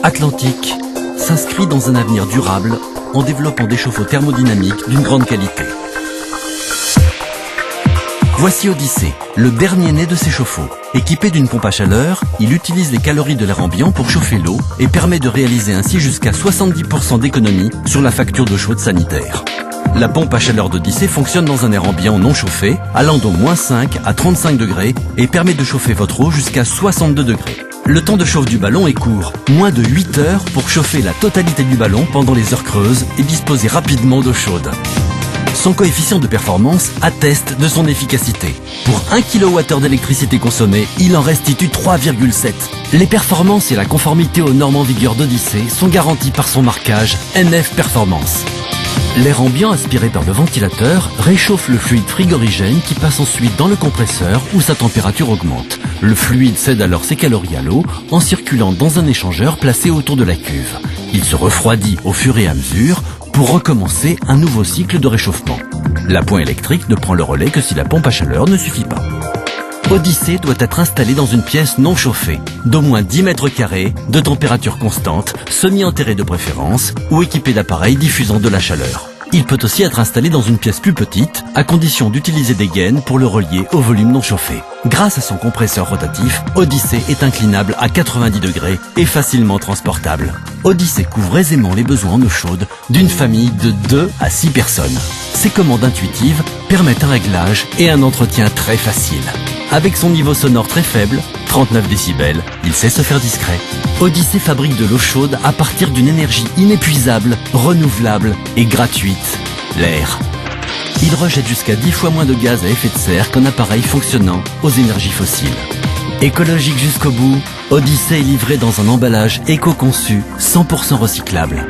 Atlantique s'inscrit dans un avenir durable en développant des chauffe-eau thermodynamiques d'une grande qualité. Voici Odyssée, le dernier né de ces chauffe-eau. Équipé d'une pompe à chaleur, il utilise les calories de l'air ambiant pour chauffer l'eau et permet de réaliser ainsi jusqu'à 70% d'économie sur la facture d'eau chaude sanitaire. La pompe à chaleur d'Odyssée fonctionne dans un air ambiant non chauffé, allant de -5 à 35 degrés et permet de chauffer votre eau jusqu'à 62 degrés. Le temps de chauffe du ballon est court, moins de 8 heures pour chauffer la totalité du ballon pendant les heures creuses et disposer rapidement d'eau chaude. Son coefficient de performance atteste de son efficacité. Pour 1 kWh d'électricité consommée, il en restitue 3,7. Les performances et la conformité aux normes en vigueur d'Odyssée sont garanties par son marquage NF Performance. L'air ambiant aspiré par le ventilateur réchauffe le fluide frigorigène qui passe ensuite dans le compresseur où sa température augmente. Le fluide cède alors ses calories à l'eau en circulant dans un échangeur placé autour de la cuve. Il se refroidit au fur et à mesure pour recommencer un nouveau cycle de réchauffement. L'appoint électrique ne prend le relais que si la pompe à chaleur ne suffit pas. Odyssée doit être installée dans une pièce non chauffée, d'au moins 10 mètres carrés, de température constante, semi-enterrée de préférence, ou équipée d'appareils diffusant de la chaleur. Il peut aussi être installé dans une pièce plus petite, à condition d'utiliser des gaines pour le relier au volume non chauffé. Grâce à son compresseur rotatif, Odyssée est inclinable à 90 degrés et facilement transportable. Odyssée couvre aisément les besoins en eau chaude d'une famille de 2 à 6 personnes. Ses commandes intuitives permettent un réglage et un entretien très facile. Avec son niveau sonore très faible, 39 décibels, il sait se faire discret. Odyssée fabrique de l'eau chaude à partir d'une énergie inépuisable, renouvelable et gratuite, l'air. Il rejette jusqu'à 10 fois moins de gaz à effet de serre qu'un appareil fonctionnant aux énergies fossiles. Écologique jusqu'au bout, Odyssée est livré dans un emballage éco-conçu, 100% recyclable.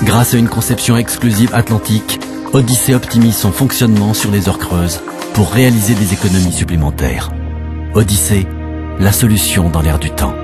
Grâce à une conception exclusive Atlantique, Odyssée optimise son fonctionnement sur les heures creuses pour réaliser des économies supplémentaires. Odyssée, la solution dans l'air du temps.